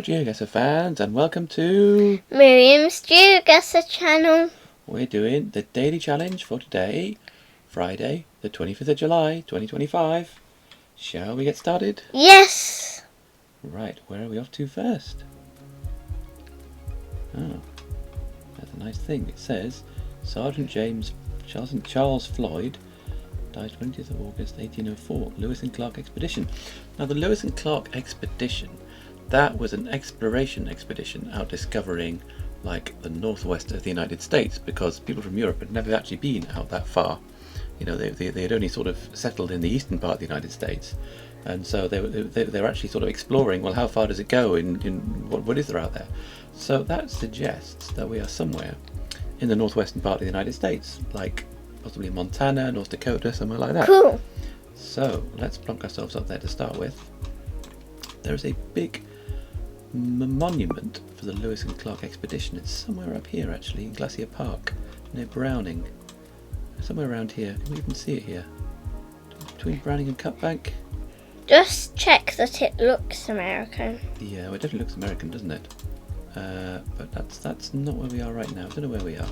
Geoguessr fans, and welcome to Miriam's Geoguessr channel. We're doing the daily challenge for today, Friday, the 25th of July, 2025. Shall we get started? Yes. Right, where are we off to first? Oh, that's a nice thing. It says Sergeant Charles Floyd died 20th of August 1804, Lewis and Clark expedition. Now the Lewis and Clark expedition, that was an exploration expedition out discovering like the northwest of the United States, because people from Europe had never actually been out that far. You know, they had only sort of settled in the eastern part of the United States, and so they were actually sort of exploring, well, how far does it go in what is there out there? So that suggests that we are somewhere in the northwestern part of the United States, like possibly Montana, North Dakota, somewhere like that. Cool. So let's plonk ourselves up there to start with. There is a big monument for the Lewis and Clark expedition. It's somewhere up here actually, in Glacier Park, near Browning. Somewhere around here. Can we even see it here? Between Browning and Cutbank? Just check that it looks American. Yeah, well, it definitely looks American, doesn't it? But that's not where we are right now. I don't know where we are.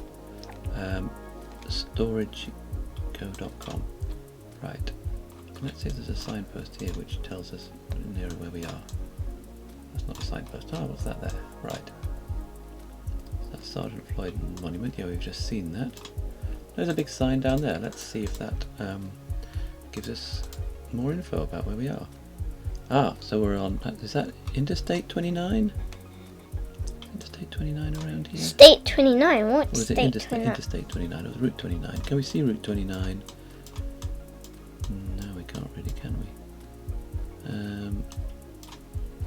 Storagego.com. Right. Let's see if there's a signpost here which tells us nearer where we are. That's not a signpost. Oh, what's that there? Right. That's Sergeant Floyd Monument. Yeah, we've just seen that. There's a big sign down there. Let's see if that gives us more info about where we are. Ah, so we're on, is that Interstate 29? Interstate 29 around here? State 29? What? Or is it Interstate 29? It was Route 29. Can we see Route 29? No, we can't really, can we?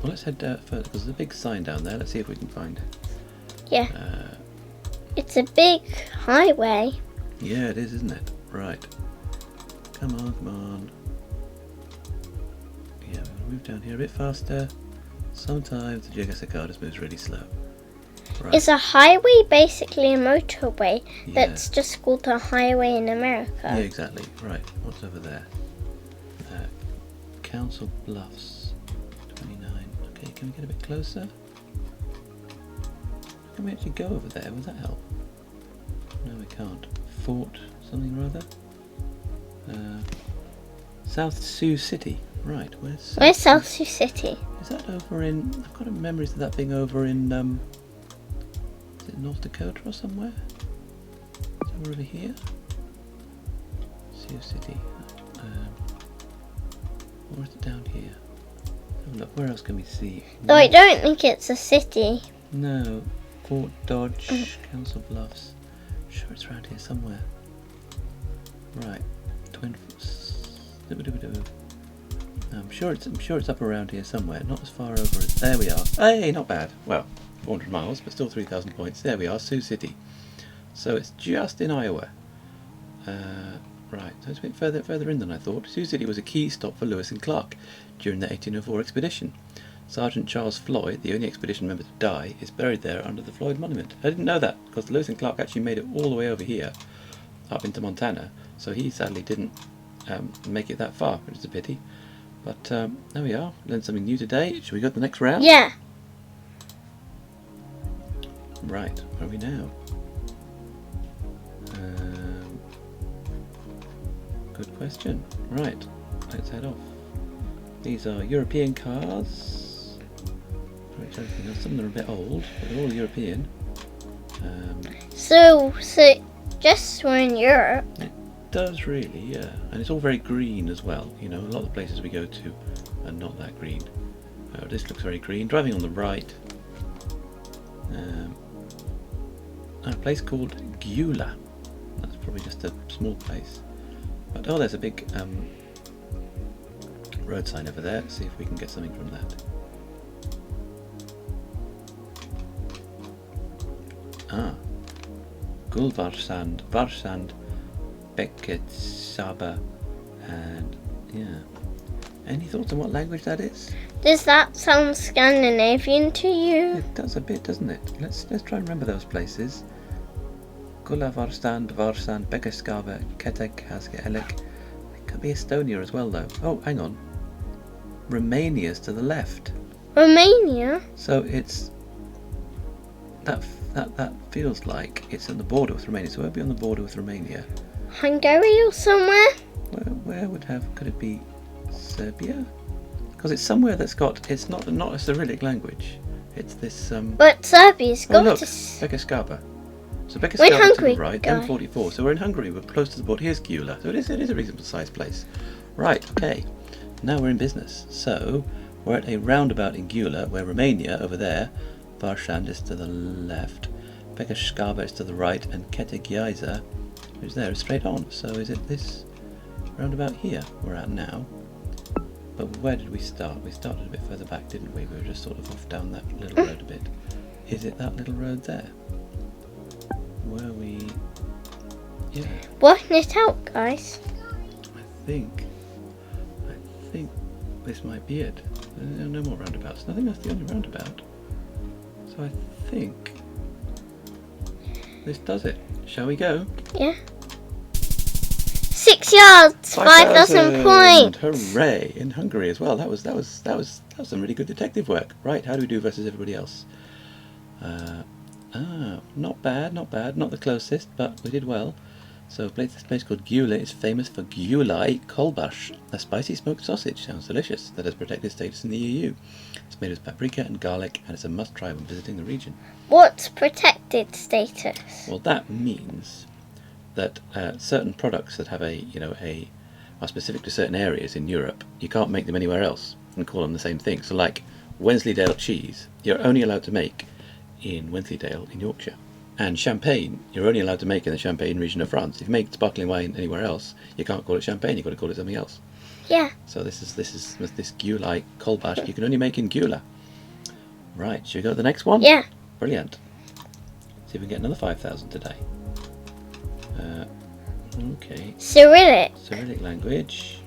Well, let's head further, because there's a big sign down there. Let's see if we can find it. Yeah. It's a big highway. Yeah, it is, isn't it? Right. Come on, come on. Yeah, we're going to move down here a bit faster. Sometimes the Geoguessr car just moves really slow. Right. Is a highway basically a motorway that's just called a highway in America? Yeah, exactly. Right. What's over there? Council Bluffs 29. Okay, can we get a bit closer? Can we actually go over there? Would that help? No, we can't. Fort something or other. South Sioux City. Right, where's South Sioux City? Is that over in... I've got memories of that being over in... is it North Dakota or somewhere? Is it over here? Sioux City. Or is it down here? Have a look. Where else can we see? No, I don't think it's a city. No. Fort Dodge, Council Bluffs. Sure, it's around here somewhere. Right. I'm sure it's up around here somewhere. Not as far over as... There we are. Hey, not bad. Well, 400 miles, but still 3,000 points. There we are, Sioux City. So it's just in Iowa. Right, so it's a bit further in than I thought. Sioux City was a key stop for Lewis and Clark during the 1804 expedition. Sergeant Charles Floyd, the only expedition member to die, is buried there under the Floyd Monument. I didn't know that, because Lewis and Clark actually made it all the way over here, up into Montana, so he sadly didn't make it that far, which is a pity. But there we are, learned something new today. Shall we go to the next round? Yeah. Right, where are we now? Good question. Right, let's head off. These are European cars. Some of them are a bit old, but they're all European. So just we're in Europe. It does really, yeah. And it's all very green as well. You know, a lot of the places we go to are not that green. This looks very green. Driving on the right. A place called Geoguessr. That's probably just a small place. But oh, there's a big road sign over there. Let's see if we can get something from that. Ah, Gulvarsand, Varsand, Beket, Saba, and yeah. Any thoughts on what language that is? Does that sound Scandinavian to you? It does a bit, doesn't it? Let's try and remember those places. Gulavarsand, Varsand, Bekeskava, Ketek, Haskeelek. It could be Estonia as well, though. Oh, hang on. Romania's to the left. Romania? So it's that feels like it's on the border with Romania. So where would be on the border with Romania? Hungary or somewhere? Where could it be? Serbia? Because it's somewhere that's got, it's not a Cyrillic language. It's this But Serbia's oh got look, to... Bekeskava. So We're in Bekeskava to the Hungary, right, guy. M44. So we're in Hungary. We're close to the border. Here's Gyula. So it is a reasonable sized place. Right. Okay. Now we're in business. So we're at a roundabout in Gyula, where Romania over there, Varshand is to the left, Bekeskava is to the right, and Geoguessr, who's there, is straight on. So is it this roundabout here we're at now? But where did we start? We started a bit further back, didn't we? We were just sort of off down that little road a bit. Is it that little road there? Were we... Yeah. Working it out, guys. I think this might be it. No more roundabouts. I think that's the only roundabout. So I think this does it. Shall we go? Yeah. 6 yards, 5,000 points. Hooray! In Hungary as well. That was some really good detective work. Right, how do we do versus everybody else? Not bad. Not the closest, but we did well. So this place called Gyula is famous for Gyulai kolbash, a spicy smoked sausage. Sounds delicious. That has protected status in the EU. It's made with paprika and garlic, and it's a must-try when visiting the region. What's protected status? Well, that means that certain products that have are specific to certain areas in Europe, you can't make them anywhere else and call them the same thing. So like Wensleydale cheese, you're only allowed to make in Wensleydale in Yorkshire. And champagne, you're only allowed to make in the Champagne region of France. If you make sparkling wine anywhere else, you can't call it champagne, you've got to call it something else. Yeah. So this Gyulai kolbash you can only make in Gyula. Right, should we go to the next one? Yeah. Brilliant. See if we can get another 5,000 today. Okay. Cyrillic. Cyrillic language.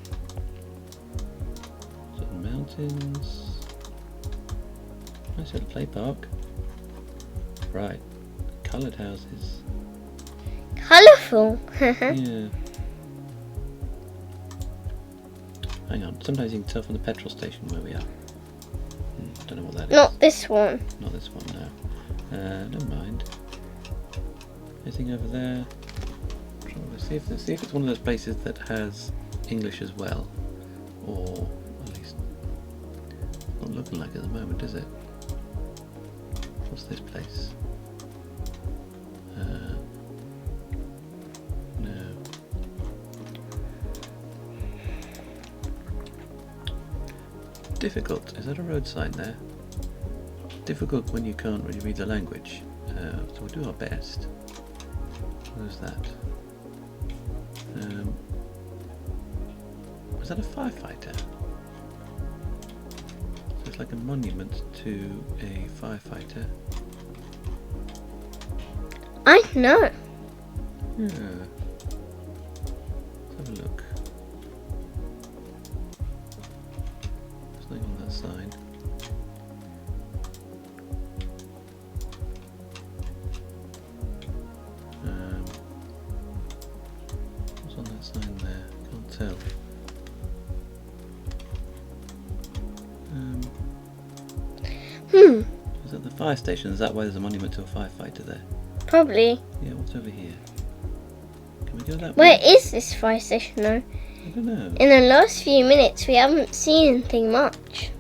Southern mountains. Nice little play park. Right. Coloured houses. Colourful. Yeah. Hang on. Sometimes you can tell from the petrol station where we are. Don't know what that is. Not this one. Not this one, no. Never mind. Anything over there? Let's see if it's one of those places that has English as well, or at least not looking like it at the moment, is it? What's this place? No. Difficult. Is that a road sign there? Difficult when you can't really read the language. So we'll do our best. Where's that? Was that a firefighter? So it's like a monument to a firefighter. I know. Yeah. Let's have a look. There's nothing on that side. What's on that sign there? Can't tell. Is that the fire station? Is that why there's a monument to a firefighter there? Probably. Yeah, what's over here? Can we go that Where way? is this fire station though? I don't know. In the last few minutes we haven't seen anything much.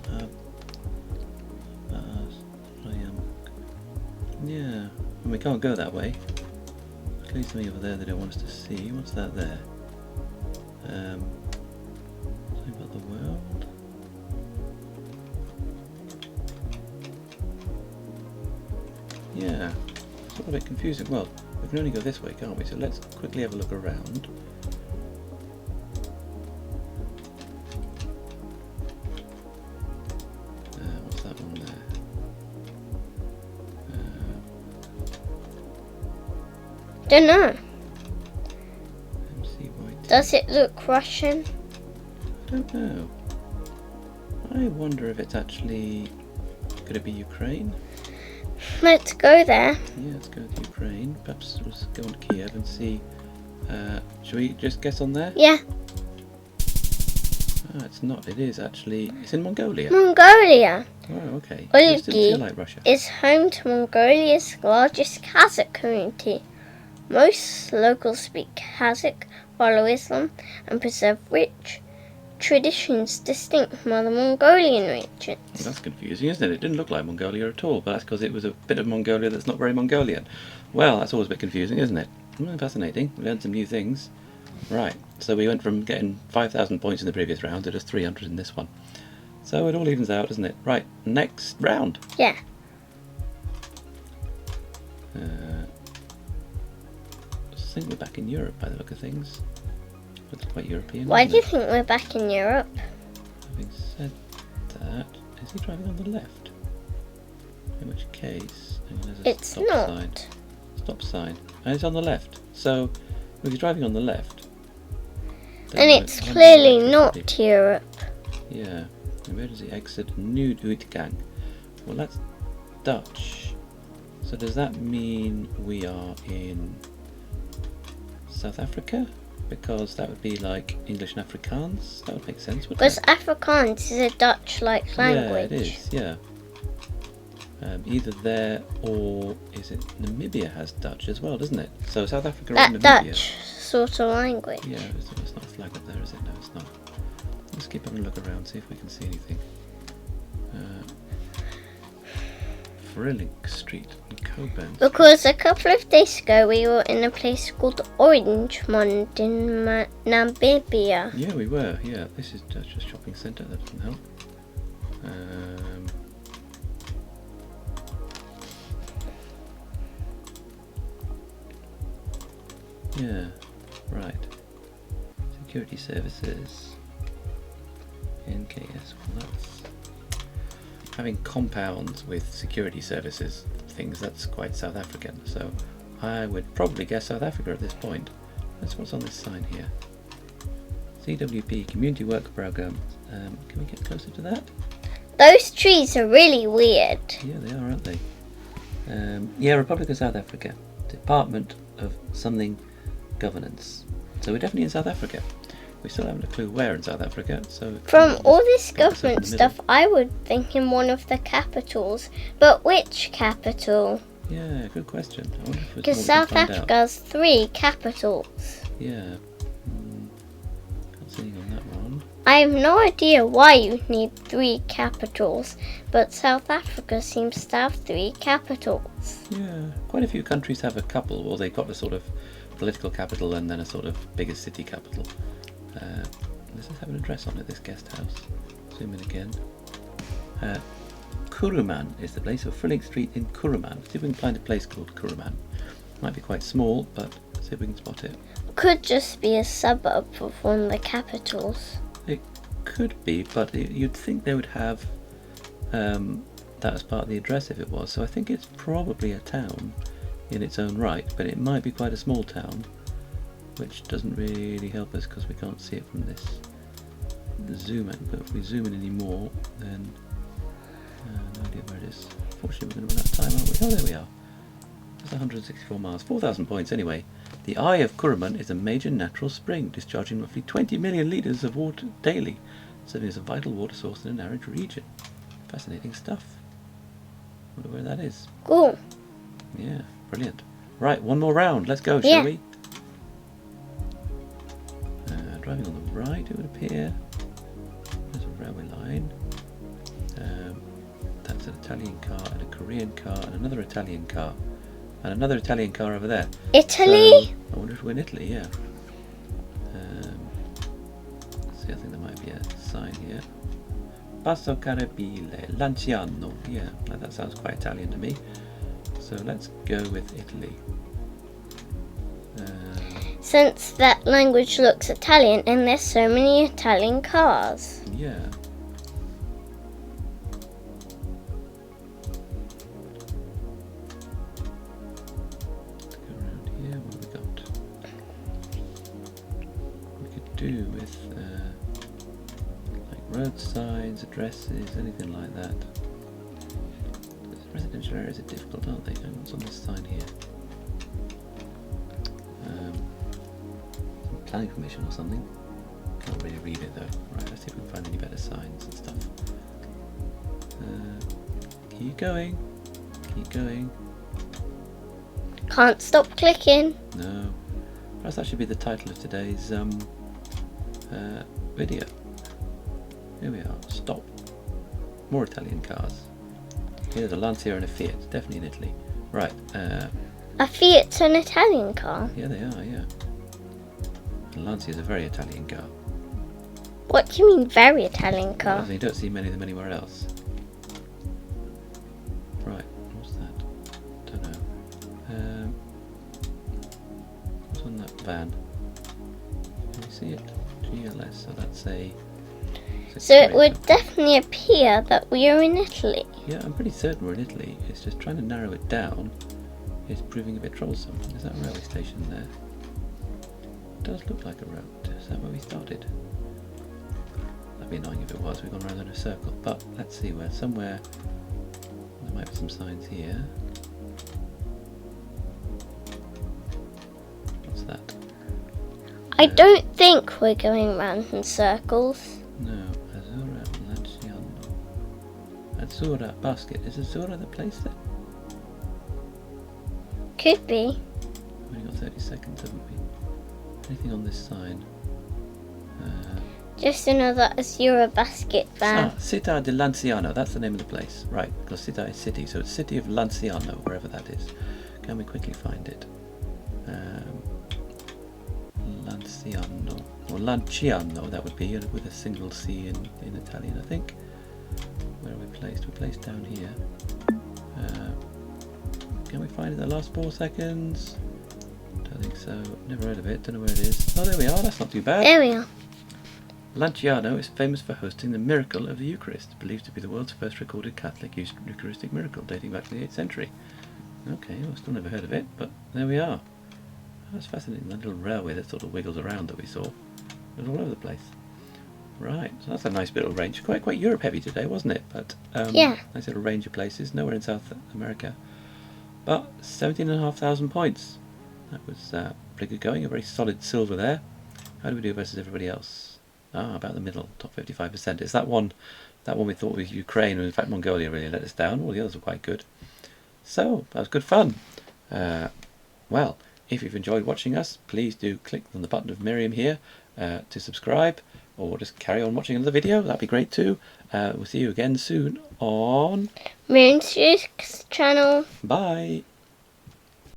Yeah, and we can't go that way. Clearly something over there they don't want us to see. What's that there? Something about the world? Yeah, it's all a bit confusing. Well, we can only go this way, can't we? So let's quickly have a look around. What's that one there? Don't know. MC Does it look Russian? I don't know. I wonder if it's actually... Could it be Ukraine? Let's go there. Yeah, let's go to Ukraine. Perhaps let's go on Kiev and see. Shall we just guess on there? Yeah. Ah, it's not. It is actually. It's in Mongolia. Mongolia. Oh, okay. You still feel like Russia. is home to Mongolia's largest Kazakh community. Most locals speak Kazakh, follow Islam, and preserve rich traditions distinct from other Mongolian regions. Well, that's confusing, isn't it? It didn't look like Mongolia at all, but that's because it was a bit of Mongolia that's not very Mongolian. Well, that's always a bit confusing, isn't it? Fascinating. We learned some new things. Right, so we went from getting 5,000 points in the previous round to just 300 in this one. So it all evens out, doesn't it? Right, next round. Yeah. I think we're back in Europe by the look of things. Looks quite European. Why do you think we're back in Europe? Having said that, is he driving on the left? In which case, there's a It's stop not. sign. Stop sign. And it's on the left. So, if he's driving on the left... And it's clearly not Europe. Yeah. Emergency exit, nude uitgang. Well, that's Dutch. So does that mean we are in South Africa? Because that would be like English and Afrikaans. That would make sense, wouldn't Because it? Afrikaans is a Dutch-like language. Yeah, it is, yeah. Either there or is it Namibia has Dutch as well, doesn't it? So South Africa or That Namibia. Dutch sort of language. Yeah, it's not a flag up there, is it? No, it's not. Let's keep having a look around, see if we can see anything. Frillink Street in Coburn. Because a couple of days ago we were in a place called Orangemond in Namibia. Yeah, we were. Yeah, this is just a shopping centre. That doesn't help. Yeah, right. Security services. NKS. Well, that's having compounds with security services things. That's quite South African. So I would probably guess South Africa at this point. That's what's on this sign here. CWP Community Work Program. Can we get closer to that? Those trees are really weird. Yeah, they are, aren't they? Yeah, Republic of South Africa. Department of something governance. So we're definitely in South Africa. We still haven't a clue where in South Africa. So From all this get us up in government the middle. stuff, I would think in one of the capitals. But which capital? Yeah, good question. I wonder if Because there's more we South can find out. Africa has 3 capitals. Yeah. Can't see anything on that one. I have no idea why you need 3 capitals, but South Africa seems to have 3 capitals. Yeah, quite a few countries have a couple, or they've got a sort of political capital and then a sort of bigger city capital. Does this have an address on it, this guest house? Zoom in again. Kuruman is the place, of Frillink Street in Kuruman. See if we can find a place called Kuruman. Might be quite small, but see if we can spot it. Could just be a suburb of one of the capitals. It could be, but you'd think they would have that as part of the address if it was. So I think it's probably a town in its own right, but it might be quite a small town, which doesn't really help us because we can't see it from this zoom in. But if we zoom in any more, then no idea where it is. Fortunately, we're going to run out of time, aren't we? Oh, there we are. That's 164 miles, 4,000 points anyway. The Eye of Kuruman is a major natural spring, discharging roughly 20 million litres of water daily, serving as a vital water source in an arid region. Fascinating stuff. Wonder where that is. Cool. Yeah, brilliant. Right, one more round. Let's go, Yeah. shall we? Driving on the right, it would appear. There's a railway line. That's an Italian car and a Korean car and another Italian car. And another Italian car over there. Italy? So, I wonder if we're in Italy, yeah. See, I think there might be a sign here. Passo Carabile, Lanciano. Yeah, that sounds quite Italian to me. So let's go with Italy. Since that language looks Italian and there's so many Italian cars. Yeah. Let's go around here. What have we got? We could do with like road signs, addresses, anything like that. Those residential areas are difficult, aren't they? What's on this sign here? Some planning permission or something. Can't really read it though. Right, let's see if we can find any better signs and stuff. Keep going. Keep going. Can't stop clicking. No. Perhaps that should be the title of today's video. Here we are. Stop. More Italian cars. Here's a Lancia and a Fiat. Definitely in Italy. Right. A Fiat's an Italian car. Yeah, they are, yeah. And Lancia is a very Italian car. What do you mean, very Italian car? Well, you don't see many of them anywhere else. Right, what's that? Don't know. What's on that van? Can you see it? GLS, so that's a... So it would definitely appear that we are in Italy. Yeah, I'm pretty certain we're in Italy. It's just trying to narrow it down. It's proving a bit troublesome. Is that a railway station there? It does look like a road. Is that where we started? That'd be annoying if it was. We've gone around in a circle. But let's see where. Somewhere there might be some signs here. What's that? I don't think we're going round in circles. No, Azzurra Lanciano. Azzurra Basket. Is Azzurra the place there? Could be. We've only got 30 seconds, haven't we? Anything on this sign? Just another Azzurra basket van. Città di Lanciano, that's the name of the place. Right, because Città is city, so it's City of Lanciano, wherever that is. Can we quickly find it? Lanciano, or Lanciano, that would be, with a single C in Italian, I think. Where are we placed? We're placed down here. Can we find it in the last 4 seconds? Don't think so. Never heard of it, don't know where it is. Oh, there we are, that's not too bad. There we are. Lanciano is famous for hosting the miracle of the Eucharist, believed to be the world's first recorded Catholic Eucharistic miracle, dating back to the 8th century. Okay, well, still never heard of it, but there we are. That's fascinating, that little railway that sort of wiggles around that we saw. It was all over the place. Right, so that's a nice little range. Quite Europe heavy today, wasn't it? But yeah. Nice little range of places, nowhere in South America. But 17,500 points. That was pretty good going, a very solid silver there. How do we do versus everybody else? About the middle, top 55%. It's that one we thought was Ukraine, and in fact Mongolia really let us down. All the others were quite good. So, that was good fun. Well, if you've enjoyed watching us, please do click on the button of Miriam here to subscribe, or just carry on watching another video. That'd be great too. We'll see you again soon on Miriam's channel. Bye.